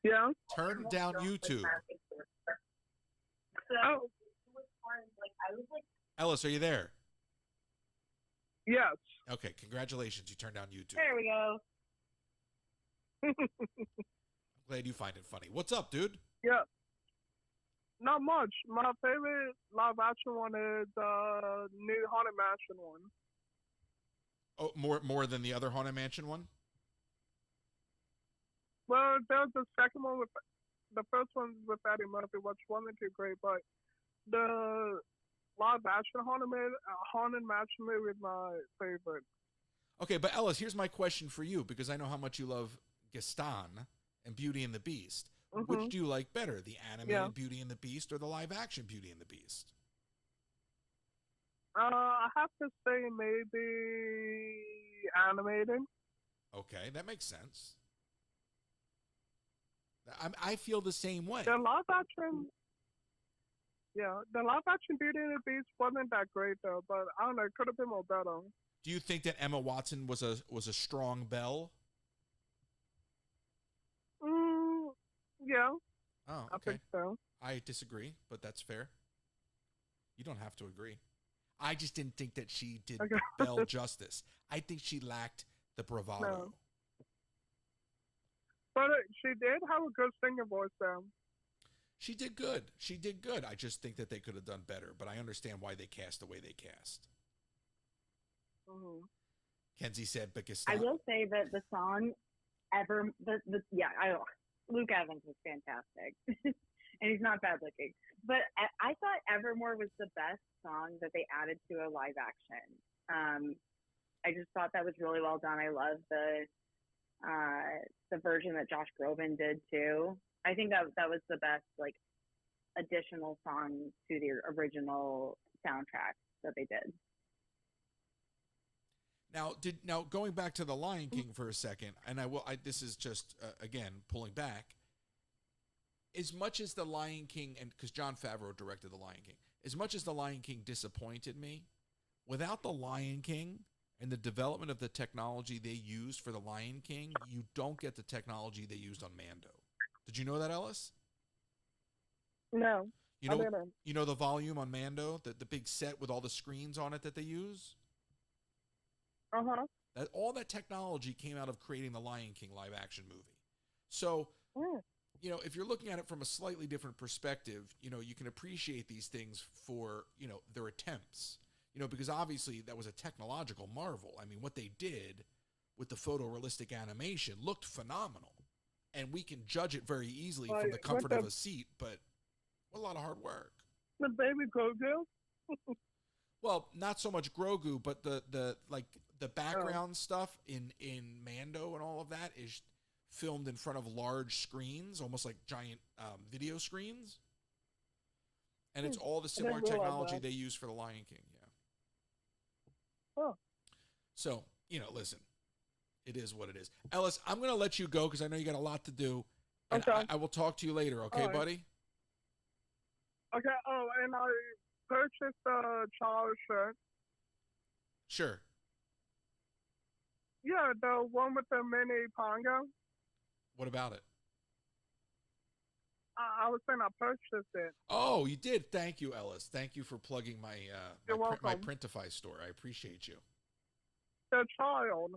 Yeah? Turn down YouTube. Oh. Ellis, are you there? Yes. Okay, congratulations. You turned down YouTube. There we go. I'm glad you find it funny. What's up, dude? Yeah. Not much. My favorite live action one is the new Haunted Mansion one. Oh, more than the other Haunted Mansion one? Well, there's the second one the first one with Eddie Murphy, which wasn't too great, but the live action Haunted Mansion movie is my favorite. Okay, but Ellis, here's my question for you, because I know how much you love Gaston and Beauty and the Beast. Mm-hmm. Which do you like better, the animated Beauty and the Beast or the live action Beauty and the Beast? I have to say maybe animated. Okay, that makes sense. I feel the same way. The live action Beauty and the Beast wasn't that great though, but I don't know, it could have been more better. Do you think that Emma Watson was a strong Belle? Yeah. Oh, okay. I think so. I disagree, but that's fair. You don't have to agree. I just didn't think that she did Belle justice. I think she lacked the bravado. No. But she did have a good singing voice though. She did good. She did good. I just think that they could have done better, but I understand why they cast the way they cast. Mm-hmm. Kenzie said, but I will say that the song Luke Evans was fantastic. And he's not bad looking. But I thought Evermore was the best song that they added to a live action. I just thought that was really well done. I love the version that Josh Groban did too. I think that was the best like additional song to the original soundtrack that they did. Now going back to the Lion King for a second, and this is just again pulling back. As much as the Lion King, and because Jon Favreau directed the Lion King, as much as the Lion King disappointed me, without the Lion King and the development of the technology they used for the Lion King, you don't get the technology they used on Mando. Did you know that, Ellis? No. You know the volume on Mando, the big set with all the screens on it that they use? Uh-huh. All that technology came out of creating the Lion King live action movie. So, if you're looking at it from a slightly different perspective, you can appreciate these things for, their attempts, because obviously that was a technological marvel. I mean, what they did with the photorealistic animation looked phenomenal. And we can judge it very easily Like, from the comfort what of a seat, but a lot of hard work. the baby Grogu? Well, not so much Grogu, but the background stuff in Mando and all of that is filmed in front of large screens, almost like giant video screens. And it's all the similar realize technology that. they use for the Lion King, yeah. Oh. So, listen, it is what it is. Ellis, I'm going to let you go because I know you got a lot to do. And Okay. I will talk to you later, okay, All right. buddy? Okay, and I purchased the Charles shirt. Sure. Yeah, the one with the mini pongo. What about it? I was saying I purchased it. Oh, you did. Thank you, Ellis. Thank you for plugging my You're my welcome. Printify store. I appreciate you. The child.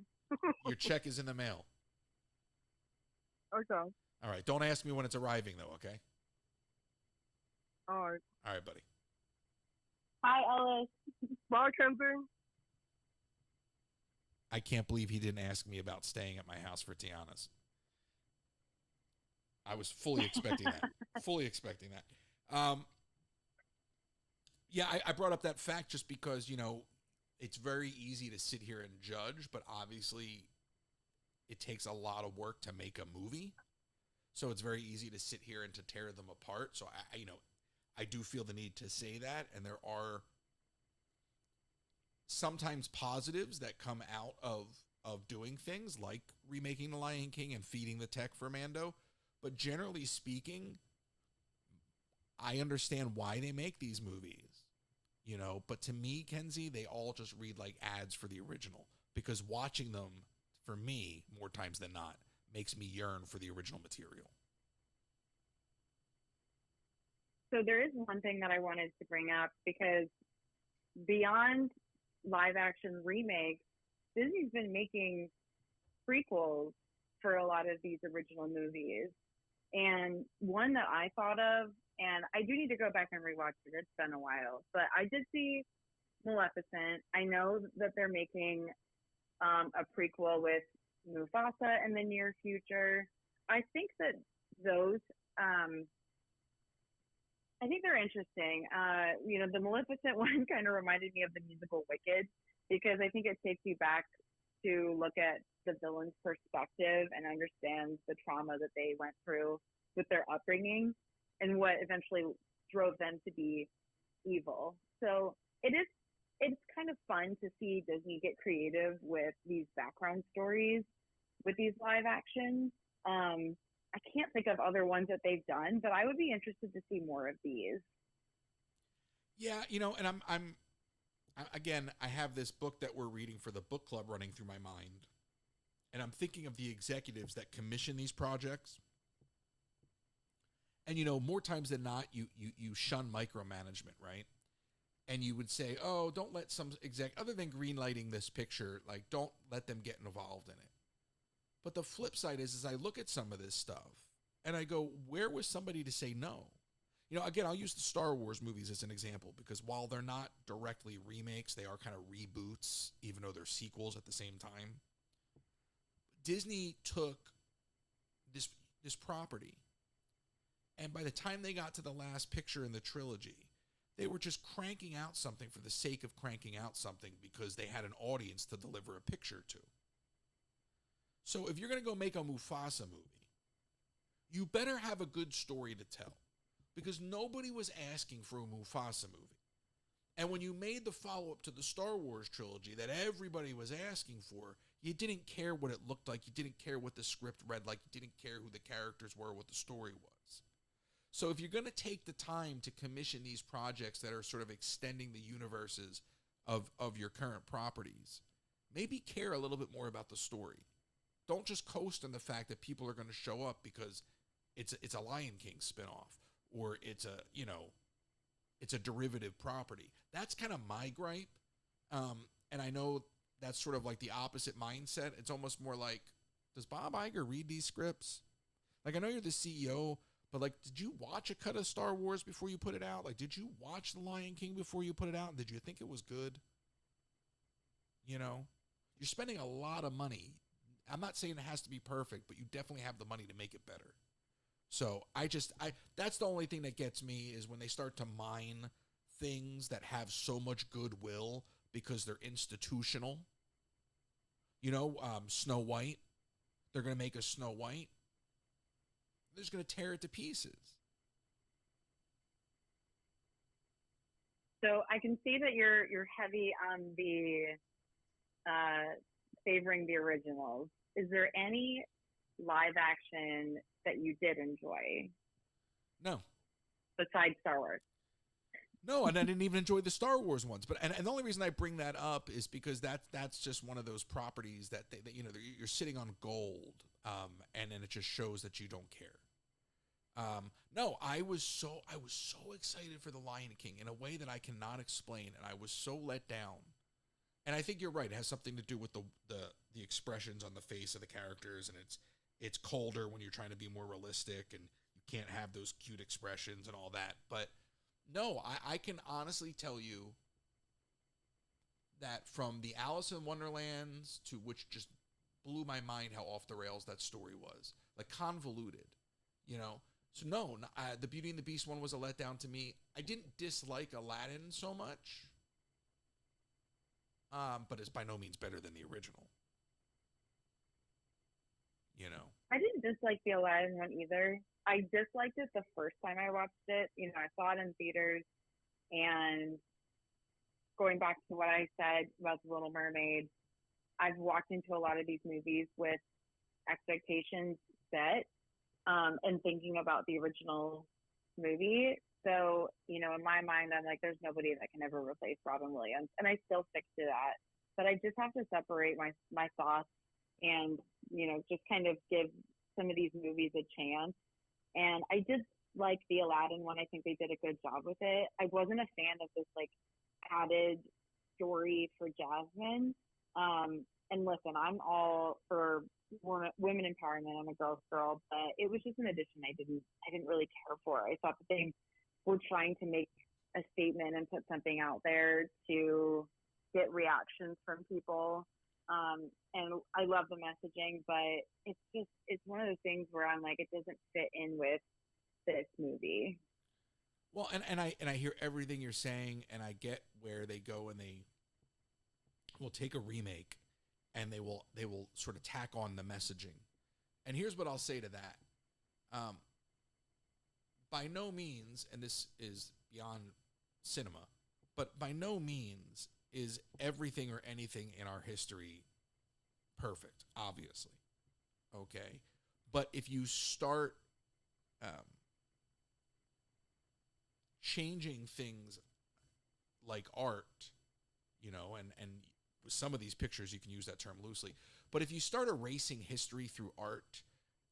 Your check is in the mail. Okay. All right. Don't ask me when it's arriving, though, okay? All right. All right, buddy. Hi, Ellis. Bye, Kenzie. I can't believe he didn't ask me about staying at my house for Tiana's. I was fully expecting that. Fully expecting that. Yeah, I brought up that fact just because, it's very easy to sit here and judge, but obviously it takes a lot of work to make a movie. So it's very easy to sit here and to tear them apart. So I do feel the need to say that, and there are sometimes positives that come out of doing things like remaking The Lion King and feeding the tech for Mando. But generally speaking, I understand why they make these movies, but to me, Kenzie, they all just read like ads for the original, because watching them, for me, more times than not, makes me yearn for the original material. So there is one thing that I wanted to bring up, because beyond live action remakes, Disney's been making prequels for a lot of these original movies. And one that I thought of, and I do need to go back and rewatch it, it's been a while, but I did see Maleficent. I know that they're making a prequel with Mufasa in the near future. I think that those, I think they're interesting. The Maleficent one kind of reminded me of the musical Wicked, because I think it takes you back to look at the villain's perspective and understand the trauma that they went through with their upbringing and what eventually drove them to be evil. So it's kind of fun to see Disney get creative with these background stories with these live actions. I can't think of other ones that they've done, but I would be interested to see more of these. Yeah, and I'm again, I have this book that we're reading for the book club running through my mind. And I'm thinking of the executives that commission these projects. And, more times than not, you shun micromanagement, right? And you would say, oh, don't let some other than greenlighting this picture, like, don't let them get involved in it. But the flip side is I look at some of this stuff and I go, where was somebody to say no? Again, I'll use the Star Wars movies as an example, because while they're not directly remakes, they are kind of reboots, even though they're sequels at the same time. Disney took this property, and by the time they got to the last picture in the trilogy, they were just cranking out something for the sake of cranking out something because they had an audience to deliver a picture to. So if you're going to go make a Mufasa movie, you better have a good story to tell, because nobody was asking for a Mufasa movie. And when you made the follow-up to the Star Wars trilogy that everybody was asking for, you didn't care what it looked like. You didn't care what the script read like. You didn't care who the characters were, what the story was. So if you're going to take the time to commission these projects that are sort of extending the universes of your current properties, maybe care a little bit more about the story. Don't just coast on the fact that people are going to show up because it's a Lion King spinoff, or it's a derivative property. That's kind of my gripe. And I know that's sort of like the opposite mindset. It's almost more like, does Bob Iger read these scripts? Like, I know you're the CEO, but like, did you watch a cut of Star Wars before you put it out? Like, did you watch The Lion King before you put it out? And did you think it was good? You're spending a lot of money I'm not saying it has to be perfect, but you definitely have the money to make it better. So that's the only thing that gets me is when they start to mine things that have so much goodwill because they're institutional. Snow White. They're going to make a Snow White. They're just going to tear it to pieces. So I can see that you're heavy on the favoring the originals. Is there any live action that you did enjoy No. besides Star Wars? No, and I didn't even enjoy the Star Wars ones. But and the only reason I bring that up is because that's just one of those properties that you're sitting on gold, and then it just shows that you don't care. No, I was so excited for The Lion King in a way that I cannot explain, and I was so let down. And I think you're right; it has something to do with the expressions on the face of the characters, and it's colder when you're trying to be more realistic, and you can't have those cute expressions and all that, but. No, I can honestly tell you that from the Alice in Wonderlands to which just blew my mind how off the rails that story was. Like convoluted, So no, the Beauty and the Beast one was a letdown to me. I didn't dislike Aladdin so much, but it's by no means better than the original. I didn't dislike the Aladdin one either. I disliked it the first time I watched it. I saw it in theaters, and going back to what I said about The Little Mermaid, I've walked into a lot of these movies with expectations set, and thinking about the original movie. So, in my mind, I'm like, there's nobody that can ever replace Robin Williams, and I still stick to that. But I just have to separate my thoughts and, just kind of give some of these movies a chance. And I did like the Aladdin one. I think they did a good job with it. I wasn't a fan of this added story for Jasmine. And listen, I'm all for women empowerment. I'm a girl's girl, but it was just an addition I didn't really care for. I thought that they were trying to make a statement and put something out there to get reactions from people. And I love the messaging, but it's one of those things where I'm like, it doesn't fit in with this movie. Well, and I hear everything you're saying, and I get where they go, and they will take a remake and they will sort of tack on the messaging. And here's what I'll say to that. By no means, and this is beyond cinema, but by no means is everything or anything in our history perfect, obviously. Okay? But if you start changing things like art, and with some of these pictures you can use that term loosely, but if you start erasing history through art,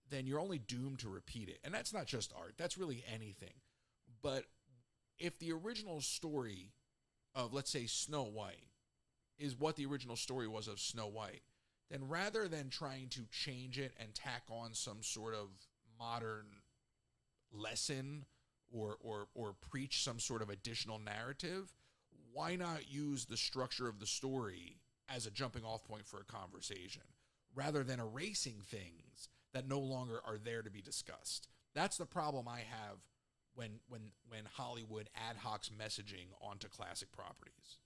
then you're only doomed to repeat it. And that's not just art, that's really anything. But if the original story of, let's say, Snow White is what the original story was of Snow White, then rather than trying to change it and tack on some sort of modern lesson or preach some sort of additional narrative, why not use the structure of the story as a jumping off point for a conversation rather than erasing things that no longer are there to be discussed? That's the problem I have when Hollywood ad hocs messaging onto classic properties.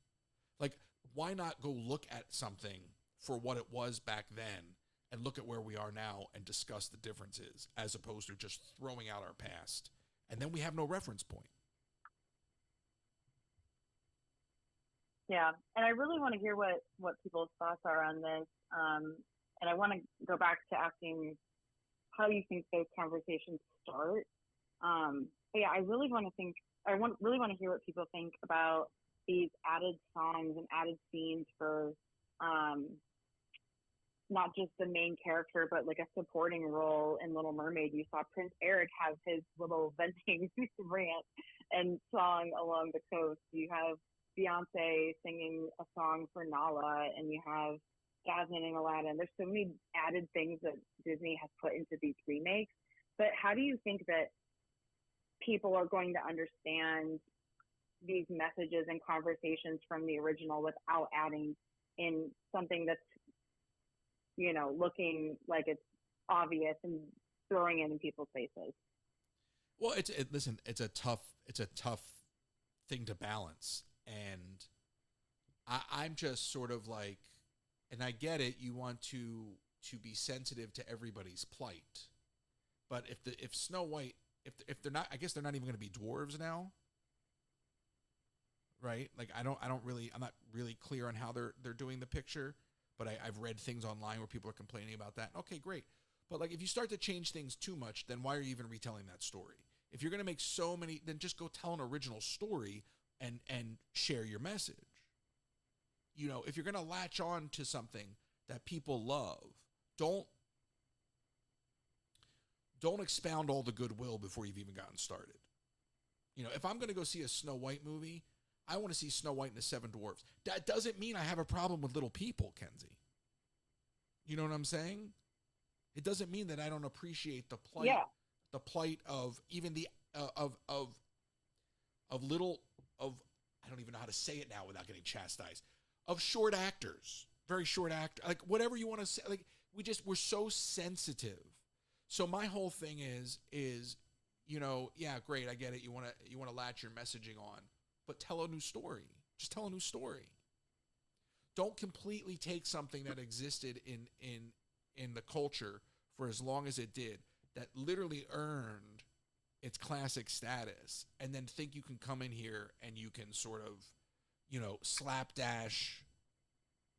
Like, why not go look at something for what it was back then and look at where we are now and discuss the differences, as opposed to just throwing out our past, and then we have no reference point. Yeah, and I really want to hear what people's thoughts are on this. And I want to go back to asking how you think those conversations start. But yeah, I really want to hear what people think about these added songs and added scenes for not just the main character, but like a supporting role in Little Mermaid. You saw Prince Eric have his little venting rant and song along the coast. You have Beyonce singing a song for Nala, and you have Jasmine and Aladdin. There's so many added things that Disney has put into these remakes. But how do you think that people are going to understand these messages and conversations from the original without adding in something that's looking like it's obvious and throwing it in people's faces. Well, listen, it's a tough thing to balance, and I'm just sort of like, and I get it. You want to be sensitive to everybody's plight, but if Snow White, if they're not, I guess they're not even going to be dwarves now, right? Like I'm not really clear on how they're doing the picture, but I've read things online where people are complaining about that. Okay, great. But like if you start to change things too much, then why are you even retelling that story? If you're going to make so many, then just go tell an original story and share your message. If you're going to latch on to something that people love, don't expound all the goodwill before you've even gotten started. If I'm going to go see a Snow White movie, I want to see Snow White and the Seven Dwarfs. That doesn't mean I have a problem with little people, Kenzie. You know what I'm saying? It doesn't mean that I don't appreciate the plight, the plight of even the of little of I don't even know how to say it now without getting chastised, of short actors, very short actor, like whatever you want to say. Like we're so sensitive. So my whole thing is yeah, great, I get it. You want to latch your messaging on, but tell a new story. Just tell a new story. Don't completely take something that existed in the culture for as long as it did, that literally earned its classic status, and then think you can come in here and you can sort of, slapdash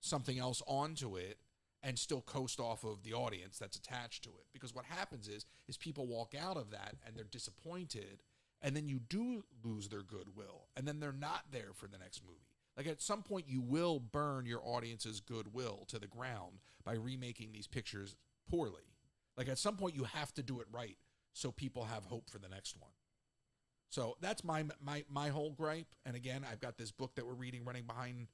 something else onto it and still coast off of the audience that's attached to it. Because what happens is people walk out of that and they're disappointed, and then you do lose their goodwill, and then they're not there for the next movie. Like at some point you will burn your audience's goodwill to the ground by remaking these pictures poorly. Like at some point you have to do it right so people have hope for the next one. So that's my whole gripe. And again, I've got this book that we're reading running behind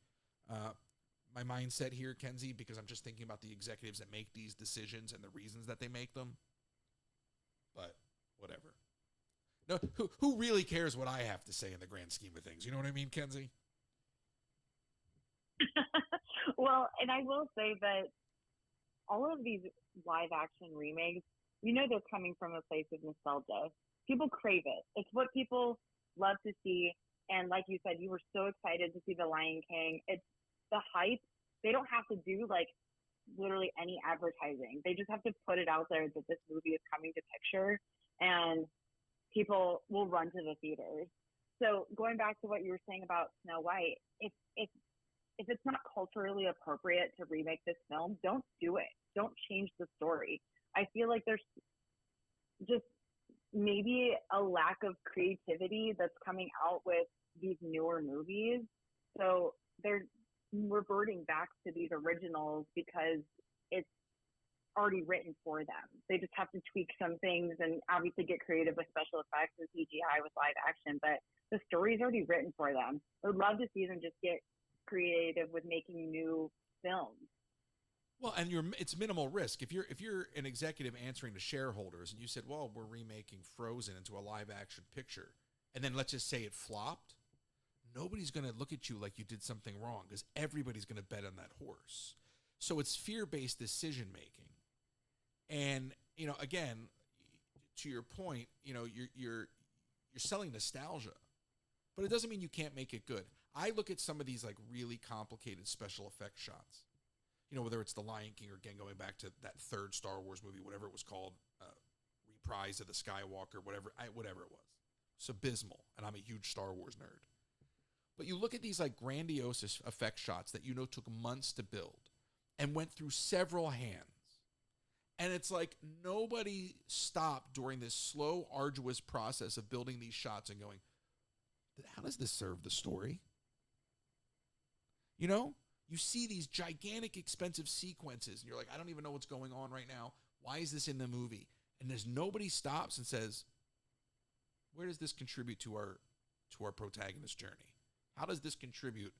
my mindset here, Kenzie, because I'm just thinking about the executives that make these decisions and the reasons that they make them. But whatever. No, who really cares what I have to say in the grand scheme of things? You know what I mean, Kenzie? Well, and I will say that all of these live action remakes, they're coming from a place of nostalgia. People crave it. It's what people love to see. And like you said, you were so excited to see The Lion King. It's the hype. They don't have to do like literally any advertising. They just have to put it out there that this movie is coming to picture, and people will run to the theaters. So going back to what you were saying about Snow White, if it's not culturally appropriate to remake this film, don't do it. Don't change the story. I feel like there's just maybe a lack of creativity that's coming out with these newer movies. So they're reverting back to these originals because it's already written for them. They just have to tweak some things and obviously get creative with special effects and CGI with live action, but the story's already written for them. I would love to see them just get creative with making new films. Well, and it's minimal risk. If you're an executive answering to shareholders and you said, well, we're remaking Frozen into a live action picture, and then let's just say it flopped, nobody's going to look at you like you did something wrong, because everybody's going to bet on that horse. So it's fear-based decision making. And, again, to your point, you're selling nostalgia, but it doesn't mean you can't make it good. I look at some of these like really complicated special effects shots, whether it's The Lion King or, again, going back to that third Star Wars movie, whatever it was called, Reprise of the Skywalker, whatever it was. It's abysmal, and I'm a huge Star Wars nerd. But you look at these like grandiose effect shots that took months to build and went through several hands. And it's like nobody stopped during this slow, arduous process of building these shots and going, how does this serve the story? You see these gigantic, expensive sequences, and you're like, I don't even know what's going on right now. Why is this in the movie? And there's nobody stops and says, where does this contribute to our protagonist journey? How does this contribute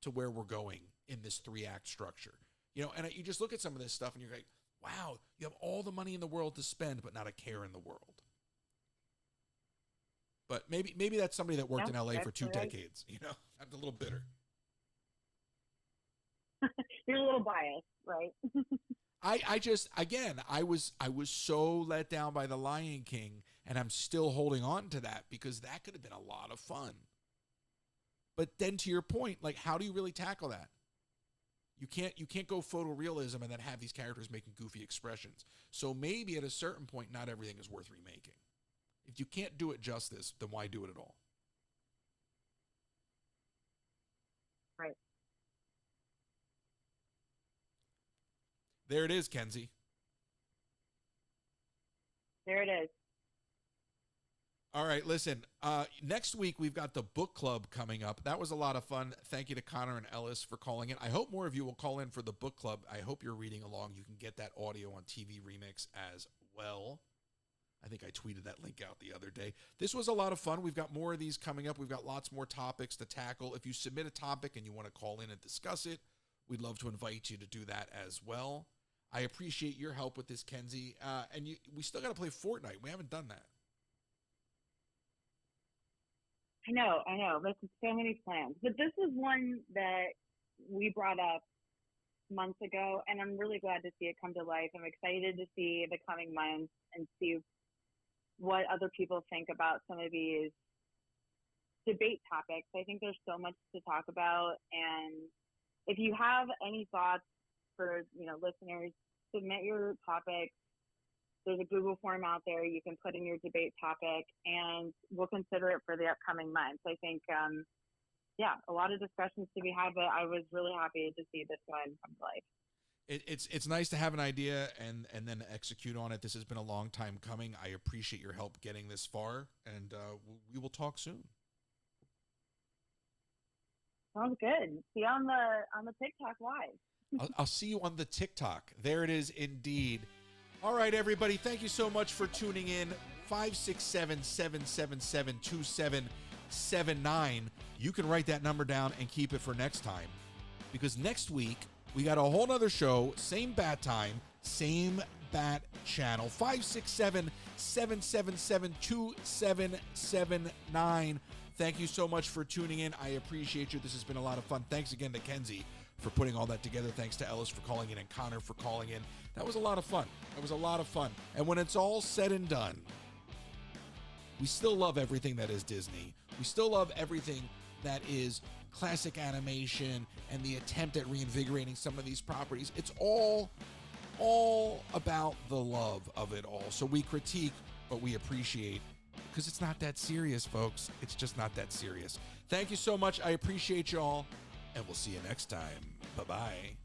to where we're going in this 3-act structure? And you just look at some of this stuff and you're like, wow, you have all the money in the world to spend, but not a care in the world. But maybe that's somebody that worked in LA for 2 decades. I'm a little bitter. You're a little biased, right? I just, again, I was so let down by The Lion King, and I'm still holding on to that because that could have been a lot of fun. But then to your point, like, how do you really tackle that? You can't go photorealism and then have these characters making goofy expressions. So maybe at a certain point, not everything is worth remaking. If you can't do it justice, then why do it at all? Right. There it is, Kenzie. There it is. All right, listen, next week we've got the book club coming up. That was a lot of fun. Thank you to Connor and Ellis for calling in. I hope more of you will call in for the book club. I hope you're reading along. You can get that audio on TV Remix as well. I think I tweeted that link out the other day. This was a lot of fun. We've got more of these coming up. We've got lots more topics to tackle. If you submit a topic and you want to call in and discuss it, we'd love to invite you to do that as well. I appreciate your help with this, Kenzie. And we still got to play Fortnite. We haven't done that. I know. There's so many plans. But this is one that we brought up months ago, and I'm really glad to see it come to life. I'm excited to see the coming months and see what other people think about some of these debate topics. I think there's so much to talk about, and if you have any thoughts for listeners, submit your topics. There's a Google form out there. You can put in your debate topic, and we'll consider it for the upcoming months. I think, a lot of discussions to be had, but I was really happy to see this one come to life. It's nice to have an idea and then execute on it. This has been a long time coming. I appreciate your help getting this far, and we will talk soon. Sounds good. See you on the TikTok live. I'll see you on the TikTok. There it is indeed. All right, everybody. Thank you so much for tuning in. 567-777-2779. You can write that number down and keep it for next time. Because next week, we got a whole nother show. Same bat time. Same bat channel. 567-777-2779. Thank you so much for tuning in. I appreciate you. This has been a lot of fun. Thanks again to Kenzie for putting all that together. Thanks to Ellis for calling in and Connor for calling in. That was a lot of fun. And when it's all said and done, we still love everything that is Disney. We still love everything that is classic animation and the attempt at reinvigorating some of these properties. It's all about the love of it all. So we critique, but we appreciate, because it's not that serious, folks. It's just not that serious. Thank you so much. I appreciate y'all. And we'll see you next time. Bye-bye.